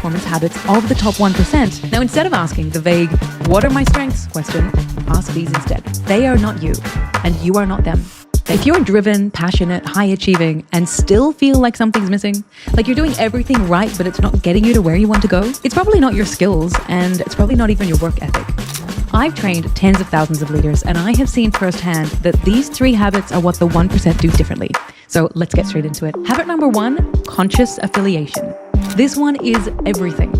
performance habits of the top 1%. Now, instead of asking the vague, what are my strengths question, ask these instead. They are not you, and you are not them. If you're driven, passionate, high achieving, and still feel like something's missing, like you're doing everything right, but it's not getting you to where you want to go, it's probably not your skills, and it's probably not even your work ethic. I've trained tens of thousands of leaders, and I have seen firsthand that these 3 habits are what the 1% do differently. So let's get straight into it. Habit number 1, conscious affiliation. This one is everything.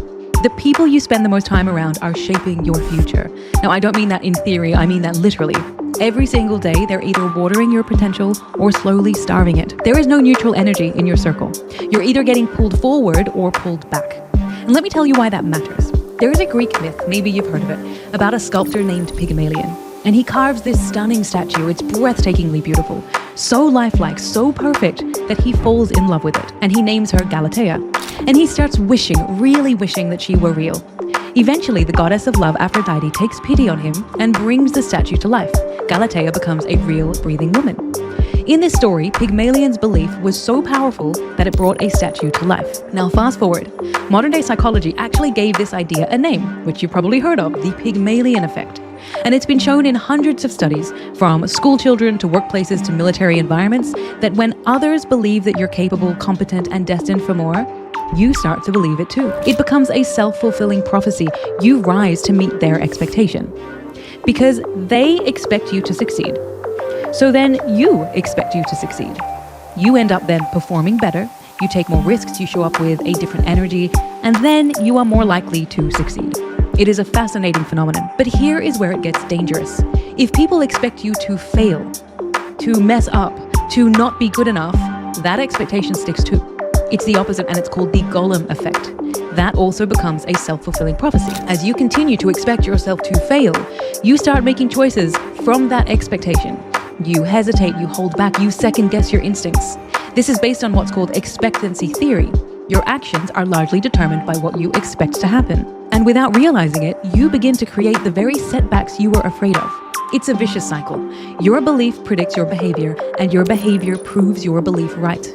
The people you spend the most time around are shaping your future. Now, I don't mean that in theory, I mean that literally. Every single day, they're either watering your potential or slowly starving it. There is no neutral energy in your circle. You're either getting pulled forward or pulled back. And let me tell you why that matters. There is a Greek myth, maybe you've heard of it, about a sculptor named Pygmalion. And he carves this stunning statue. It's breathtakingly beautiful, so lifelike, so perfect that he falls in love with it. And he names her Galatea. And he starts wishing, really wishing that she were real. Eventually, the goddess of love, Aphrodite, takes pity on him and brings the statue to life. Galatea becomes a real, breathing woman. In this story, Pygmalion's belief was so powerful that it brought a statue to life. Now, fast forward. Modern-day psychology actually gave this idea a name, which you've probably heard of, the Pygmalion effect. And it's been shown in hundreds of studies, from school children to workplaces to military environments, that when others believe that you're capable, competent, and destined for more, you start to believe it too. It becomes a self-fulfilling prophecy. You rise to meet their expectation, because they expect you to succeed. So then you expect you to succeed. You end up then performing better, you take more risks, you show up with a different energy, and then you are more likely to succeed. It is a fascinating phenomenon, but here is where it gets dangerous. If people expect you to fail, to mess up, to not be good enough, that expectation sticks too. It's the opposite, and it's called the Golem effect. That also becomes a self-fulfilling prophecy. As you continue to expect yourself to fail, you start making choices from that expectation. You hesitate, you hold back, you second-guess your instincts. This is based on what's called expectancy theory. Your actions are largely determined by what you expect to happen. And without realizing it, you begin to create the very setbacks you were afraid of. It's a vicious cycle. Your belief predicts your behavior, and your behavior proves your belief right.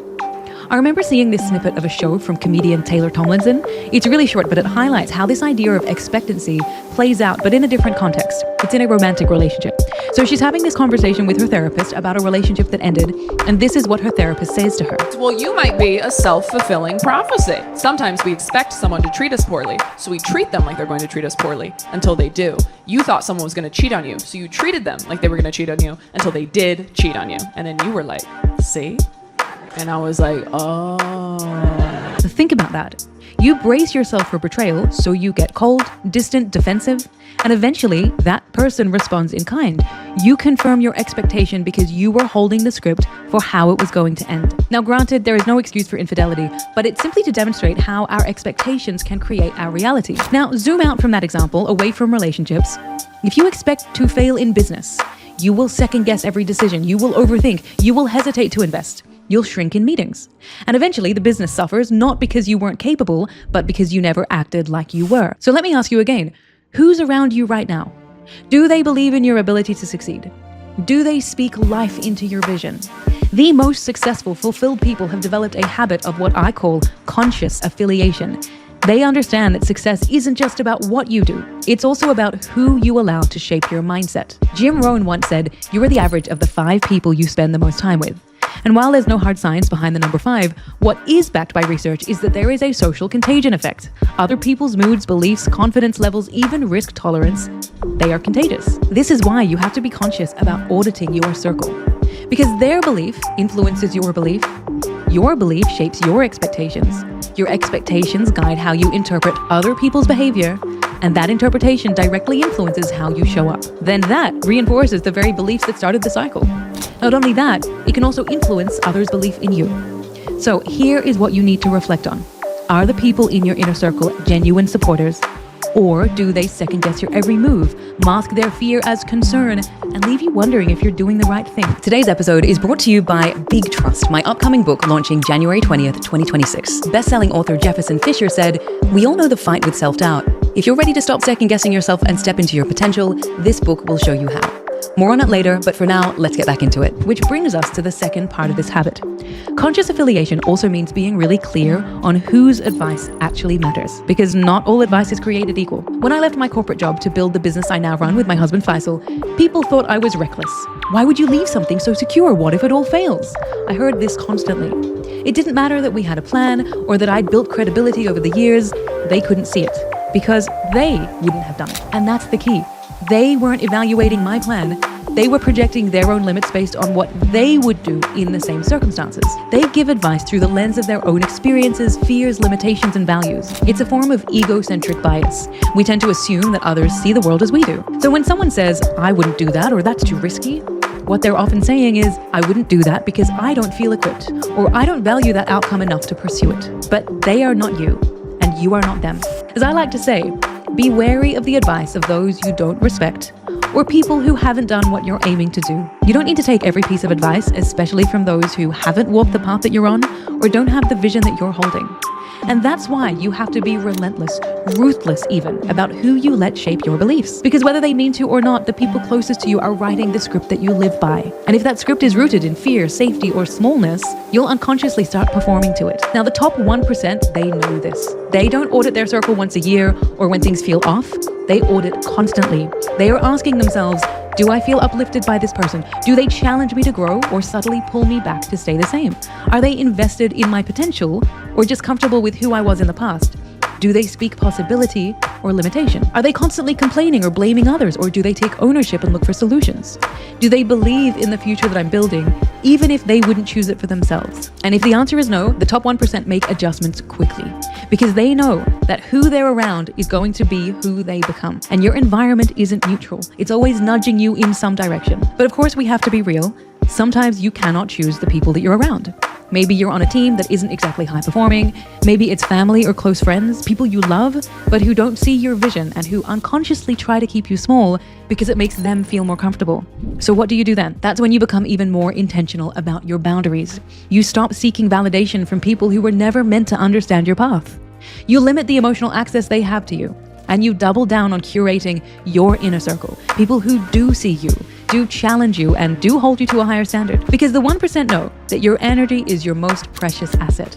I remember seeing this snippet of a show from comedian Taylor Tomlinson. It's really short, but it highlights how this idea of expectancy plays out, but in a different context. It's in a romantic relationship. So she's having this conversation with her therapist about a relationship that ended, and this is what her therapist says to her. Well, you might be a self-fulfilling prophecy. Sometimes we expect someone to treat us poorly, so we treat them like they're going to treat us poorly until they do. You thought someone was going to cheat on you, so you treated them like they were going to cheat on you until they did cheat on you. And then you were like, see? And I was like, oh. Think about that. You brace yourself for betrayal, so you get cold, distant, defensive, and eventually that person responds in kind. You confirm your expectation because you were holding the script for how it was going to end. Now, granted, there is no excuse for infidelity, but it's simply to demonstrate how our expectations can create our reality. Now, zoom out from that example, away from relationships. If you expect to fail in business, you will second guess every decision, you will overthink, you will hesitate to invest. You'll shrink in meetings. And eventually the business suffers, not because you weren't capable, but because you never acted like you were. So let me ask you again, who's around you right now? Do they believe in your ability to succeed? Do they speak life into your vision? The most successful, fulfilled people have developed a habit of what I call conscious affiliation. They understand that success isn't just about what you do. It's also about who you allow to shape your mindset. Jim Rohn once said, you are the average of the 5 people you spend the most time with. And while there's no hard science behind the number 5, what is backed by research is that there is a social contagion effect. Other people's moods, beliefs, confidence levels, even risk tolerance, they are contagious. This is why you have to be conscious about auditing your circle. Because their belief influences your belief shapes your expectations. Your expectations guide how you interpret other people's behavior, and that interpretation directly influences how you show up. Then that reinforces the very beliefs that started the cycle. Not only that, it can also influence others' belief in you. So here is what you need to reflect on. Are the people in your inner circle genuine supporters? Or do they second guess your every move, mask their fear as concern, and leave you wondering if you're doing the right thing? Today's episode is brought to you by Big Trust, my upcoming book launching January 20th, 2026. Best-selling author Jefferson Fisher said, "We all know the fight with self-doubt. If you're ready to stop second-guessing yourself and step into your potential, this book will show you how." More on it later, but for now, let's get back into it. Which brings us to the second part of this habit. Conscious affiliation also means being really clear on whose advice actually matters, because not all advice is created equal. When I left my corporate job to build the business I now run with my husband Faisal, people thought I was reckless. Why would you leave something so secure? What if it all fails? I heard this constantly. It didn't matter that we had a plan or that I'd built credibility over the years. They couldn't see it because they wouldn't have done it. And that's the key. They weren't evaluating my plan. They were projecting their own limits based on what they would do in the same circumstances. They give advice through the lens of their own experiences, fears, limitations, and values. It's a form of egocentric bias. We tend to assume that others see the world as we do. So when someone says, I wouldn't do that, or that's too risky, what they're often saying is, I wouldn't do that because I don't feel equipped, or I don't value that outcome enough to pursue it. But they are not you, and you are not them. As I like to say, be wary of the advice of those you don't respect, or people who haven't done what you're aiming to do. You don't need to take every piece of advice, especially from those who haven't walked the path that you're on, or don't have the vision that you're holding. And that's why you have to be relentless, ruthless even, about who you let shape your beliefs. Because whether they mean to or not, the people closest to you are writing the script that you live by. And if that script is rooted in fear, safety, or smallness, you'll unconsciously start performing to it. Now, the top 1%, they know this. They don't audit their circle once a year or when things feel off. They audit constantly. They are asking themselves, do I feel uplifted by this person? Do they challenge me to grow or subtly pull me back to stay the same? Are they invested in my potential or just comfortable with who I was in the past? Do they speak possibility or limitation? Are they constantly complaining or blaming others, or do they take ownership and look for solutions? Do they believe in the future that I'm building, even if they wouldn't choose it for themselves? And if the answer is no, the top 1% make adjustments quickly, because they know that who they're around is going to be who they become. And your environment isn't neutral. It's always nudging you in some direction. But of course, we have to be real. Sometimes you cannot choose the people that you're around. Maybe you're on a team that isn't exactly high performing. Maybe it's family or close friends, people you love, but who don't see your vision and who unconsciously try to keep you small because it makes them feel more comfortable. So what do you do then? That's when you become even more intentional about your boundaries. You stop seeking validation from people who were never meant to understand your path. You limit the emotional access they have to you, and you double down on curating your inner circle, people who do see you, do challenge you, and do hold you to a higher standard. Because the 1% know that your energy is your most precious asset.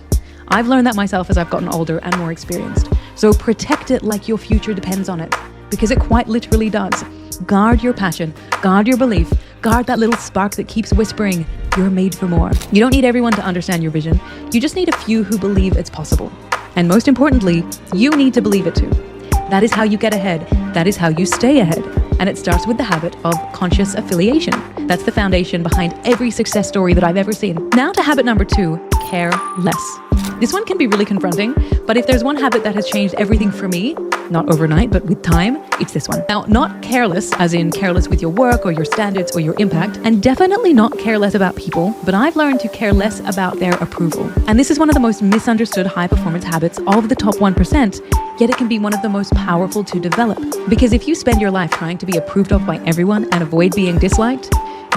I've learned that myself as I've gotten older and more experienced. So protect it like your future depends on it, because it quite literally does. Guard your passion, guard your belief, guard that little spark that keeps whispering, you're made for more. You don't need everyone to understand your vision. You just need a few who believe it's possible. And most importantly, you need to believe it too. That is how you get ahead. That is how you stay ahead. And it starts with the habit of conscious affiliation. That's the foundation behind every success story that I've ever seen. Now to habit number 2, care less. This one can be really confronting, but if there's one habit that has changed everything for me, not overnight, but with time, it's this one. Now, not careless, as in careless with your work or your standards or your impact, and definitely not careless about people, but I've learned to care less about their approval. And this is one of the most misunderstood high-performance habits of the top 1%, yet it can be one of the most powerful to develop. Because if you spend your life trying to be approved of by everyone and avoid being disliked,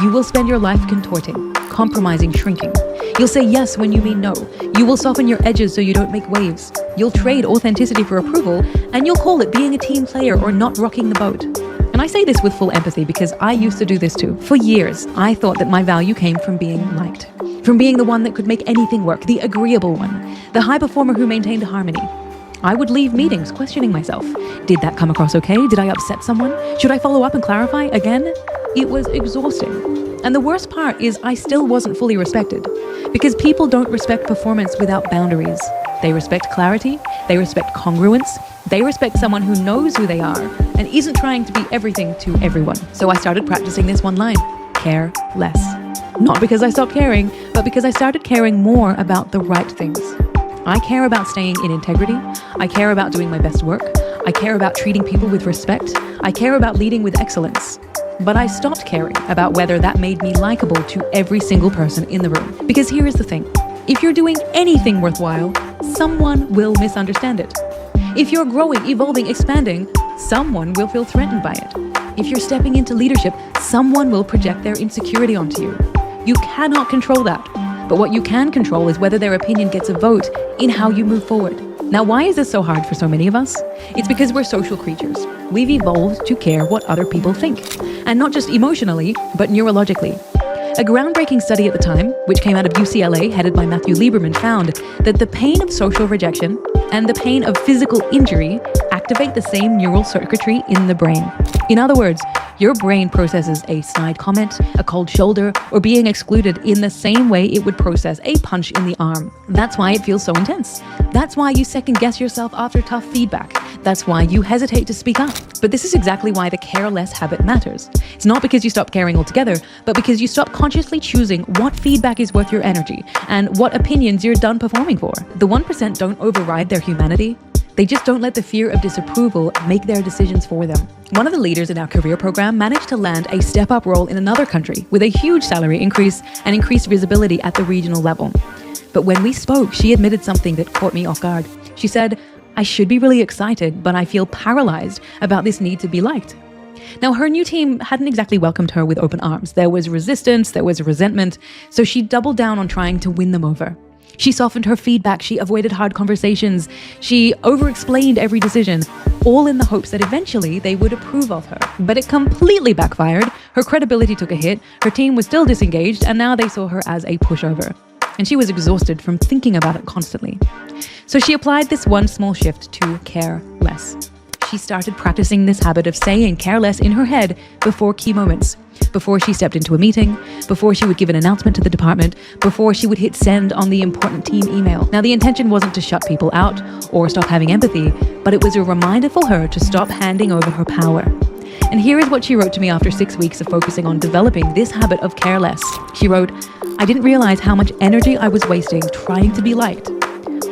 you will spend your life contorting, compromising, shrinking. You'll say yes when you mean no. You will soften your edges so you don't make waves. You'll trade authenticity for approval, and you'll call it being a team player or not rocking the boat. And I say this with full empathy because I used to do this too. For years, I thought that my value came from being liked, from being the one that could make anything work, the agreeable one, the high performer who maintained harmony. I would leave meetings questioning myself. Did that come across okay? Did I upset someone? Should I follow up and clarify again? It was exhausting. And the worst part is I still wasn't fully respected, because people don't respect performance without boundaries. They respect clarity, they respect congruence, they respect someone who knows who they are and isn't trying to be everything to everyone. So I started practicing this one line: care less. Not because I stopped caring, but because I started caring more about the right things. I care about staying in integrity. I care about doing my best work. I care about treating people with respect. I care about leading with excellence. But I stopped caring about whether that made me likable to every single person in the room. Because here is the thing. If you're doing anything worthwhile, someone will misunderstand it. If you're growing, evolving, expanding, someone will feel threatened by it. If you're stepping into leadership, someone will project their insecurity onto you. You cannot control that. But what you can control is whether their opinion gets a vote in how you move forward. Now, why is this so hard for so many of us? It's because we're social creatures. We've evolved to care what other people think. And not just emotionally, but neurologically. A groundbreaking study at the time, which came out of UCLA, headed by Matthew Lieberman, found that the pain of social rejection and the pain of physical injury activate the same neural circuitry in the brain. In other words, your brain processes a snide comment, a cold shoulder, or being excluded in the same way it would process a punch in the arm. That's why it feels so intense. That's why you second guess yourself after tough feedback. That's why you hesitate to speak up. But this is exactly why the care less habit matters. It's not because you stop caring altogether, but because you stop consciously choosing what feedback is worth your energy and what opinions you're done performing for. The 1% don't override their humanity. They just don't let the fear of disapproval make their decisions for them. One of the leaders in our career program managed to land a step-up role in another country with a huge salary increase and increased visibility at the regional level. But when we spoke, she admitted something that caught me off guard. She said, "I should be really excited, but I feel paralyzed about this need to be liked." Now, her new team hadn't exactly welcomed her with open arms. There was resistance, there was resentment, so she doubled down on trying to win them over. She softened her feedback, she avoided hard conversations, she over-explained every decision, all in the hopes that eventually they would approve of her. But it completely backfired. Her credibility took a hit, her team was still disengaged, and now they saw her as a pushover. And she was exhausted from thinking about it constantly. So she applied this one small shift to care less. She started practicing this habit of saying care less in her head before key moments. Before she stepped into a meeting, before she would give an announcement to the department, before she would hit send on the important team email. Now, the intention wasn't to shut people out or stop having empathy, but it was a reminder for her to stop handing over her power. And here is what she wrote to me after 6 weeks of focusing on developing this habit of care less. She wrote, "I didn't realize how much energy I was wasting trying to be liked.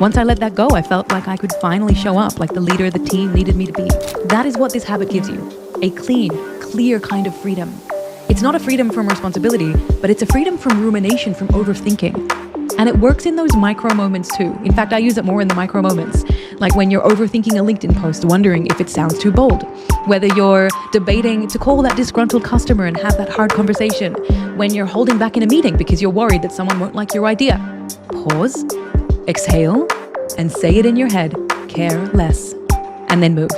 Once I let that go, I felt like I could finally show up like the leader the team needed me to be." That is what this habit gives you. A clean, clear kind of freedom. It's not a freedom from responsibility, but it's a freedom from rumination, from overthinking. And it works in those micro moments too. In fact, I use it more in the micro moments. Like when you're overthinking a LinkedIn post, wondering if it sounds too bold. Whether you're debating to call that disgruntled customer and have that hard conversation. When you're holding back in a meeting because you're worried that someone won't like your idea. Pause, exhale, and say it in your head, care less, and then move.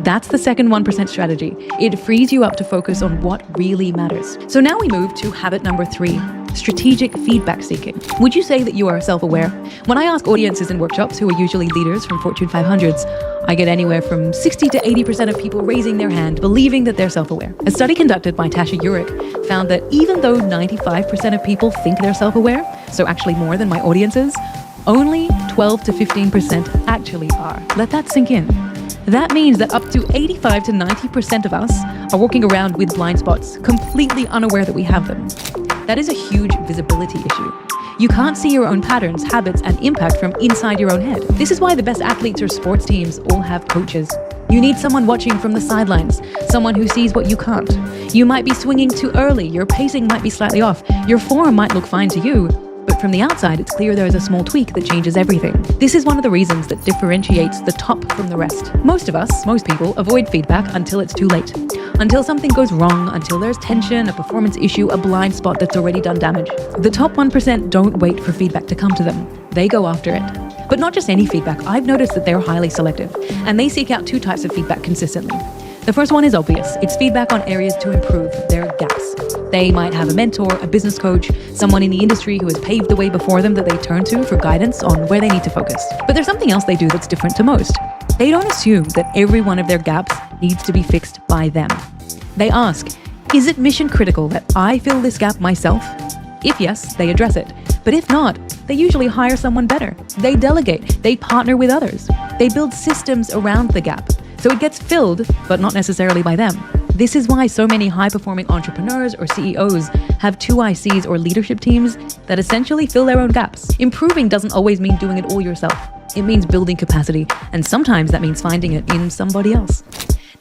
That's the second 1% strategy. It frees you up to focus on what really matters. So now we move to habit number 3, strategic feedback seeking. Would you say that you are self-aware? When I ask audiences in workshops who are usually leaders from Fortune 500s, I get anywhere from 60 to 80% of people raising their hand, believing that they're self-aware. A study conducted by Tasha Eurich found that even though 95% of people think they're self-aware, so actually more than my audiences, only 12 to 15% actually are. Let that sink in. That means that up to 85 to 90% of us are walking around with blind spots, completely unaware that we have them. That is a huge visibility issue. You can't see your own patterns, habits, and impact from inside your own head. This is why the best athletes or sports teams all have coaches. You need someone watching from the sidelines, someone who sees what you can't. You might be swinging too early, your pacing might be slightly off, your form might look fine to you, but from the outside, it's clear there is a small tweak that changes everything. This is one of the reasons that differentiates the top from the rest. Most people, avoid feedback until it's too late. Until something goes wrong, until there's tension, a performance issue, a blind spot that's already done damage. The top 1% don't wait for feedback to come to them. They go after it. But not just any feedback. I've noticed that they're highly selective, and they seek out 2 types of feedback consistently. The first one is obvious. It's feedback on areas to improve, their gaps. They might have a mentor, a business coach, someone in the industry who has paved the way before them that they turn to for guidance on where they need to focus. But there's something else they do that's different to most. They don't assume that every one of their gaps needs to be fixed by them. They ask, is it mission critical that I fill this gap myself? If yes, they address it. But if not, they usually hire someone better. They delegate, they partner with others. They build systems around the gap. So it gets filled, but not necessarily by them. This is why so many high-performing entrepreneurs or CEOs have 2 ICs or leadership teams that essentially fill their own gaps. Improving doesn't always mean doing it all yourself. It means building capacity, and sometimes that means finding it in somebody else.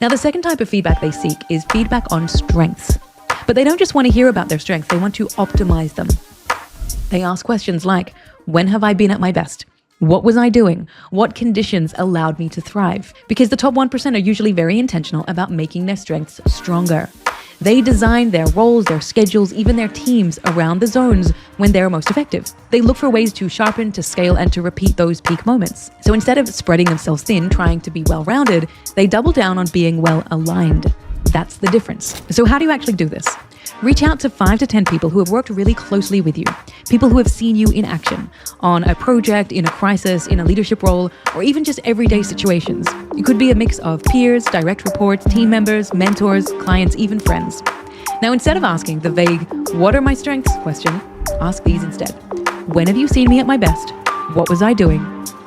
Now, the second type of feedback they seek is feedback on strengths. But they don't just want to hear about their strengths, they want to optimize them. They ask questions like, when have I been at my best? What was I doing? What conditions allowed me to thrive? Because the top 1% are usually very intentional about making their strengths stronger. They design their roles, their schedules, even their teams around the zones when they're most effective. They look for ways to sharpen, to scale, and to repeat those peak moments. So instead of spreading themselves thin, trying to be well-rounded, they double down on being well-aligned. That's the difference. So how do you actually do this? Reach out to 5 to 10 people who have worked really closely with you, people who have seen you in action on a project, in a crisis, in a leadership role, or even just everyday situations. It could be a mix of peers, direct reports, team members, mentors, clients, even friends. Now, instead of asking the vague, "What are my strengths?" question, ask these instead. When have you seen me at my best? What was I doing?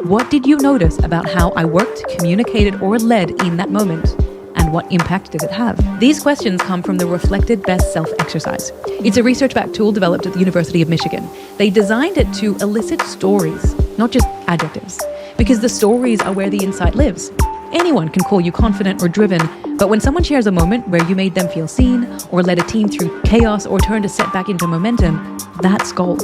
What did you notice about how I worked, communicated, or led in that moment? And what impact did it have? These questions come from the Reflected Best Self exercise. It's a research-backed tool developed at the University of Michigan. They designed it to elicit stories, not just adjectives, because the stories are where the insight lives. Anyone can call you confident or driven, but when someone shares a moment where you made them feel seen, or led a team through chaos, or turned a setback into momentum, that's gold.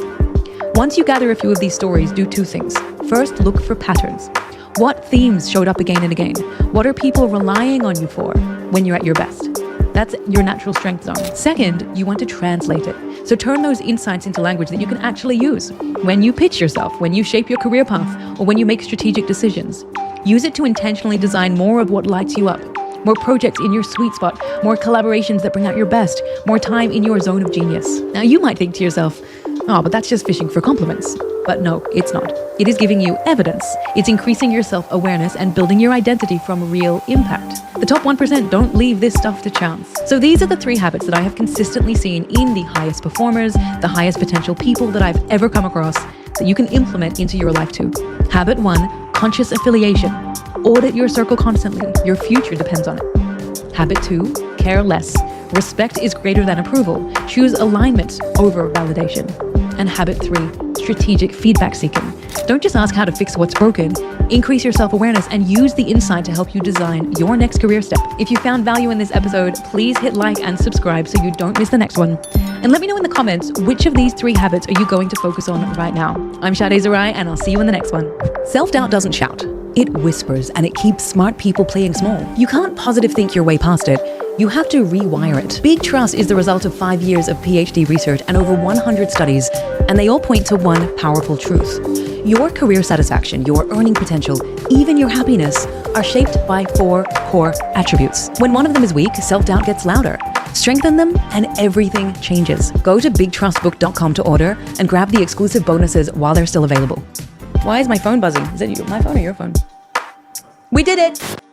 Once you gather a few of these stories, do 2 things. First, look for patterns. What themes showed up again and again? What are people relying on you for when you're at your best? That's your natural strength zone. Second, you want to translate it. So turn those insights into language that you can actually use. When you pitch yourself, when you shape your career path, or when you make strategic decisions, use it to intentionally design more of what lights you up. More projects in your sweet spot, more collaborations that bring out your best, more time in your zone of genius. Now you might think to yourself, "Oh, but that's just fishing for compliments." But no, it's not. It is giving you evidence. It's increasing your self-awareness and building your identity from real impact. The top 1% don't leave this stuff to chance. So these are the 3 habits that I have consistently seen in the highest performers, the highest potential people that I've ever come across that you can implement into your life too. Habit 1, conscious affiliation. Audit your circle constantly. Your future depends on it. Habit 2, care less. Respect is greater than approval. Choose alignment over validation. And habit 3, strategic feedback seeking. Don't just ask how to fix what's broken. Increase your self-awareness and use the insight to help you design your next career step. If you found value in this episode, please hit like and subscribe so you don't miss the next one. And let me know in the comments, which of these 3 habits are you going to focus on right now? I'm Sade Zarai, and I'll see you in the next one. Self-doubt doesn't shout. It whispers, and it keeps smart people playing small. You can't positive think your way past it. You have to rewire it. Big Trust is the result of 5 years of PhD research and over 100 studies, and they all point to one powerful truth. Your career satisfaction, your earning potential, even your happiness are shaped by 4 core attributes. When one of them is weak, self-doubt gets louder. Strengthen them and everything changes. Go to bigtrustbook.com to order and grab the exclusive bonuses while they're still available. Why is my phone buzzing? Is that my phone or your phone? We did it!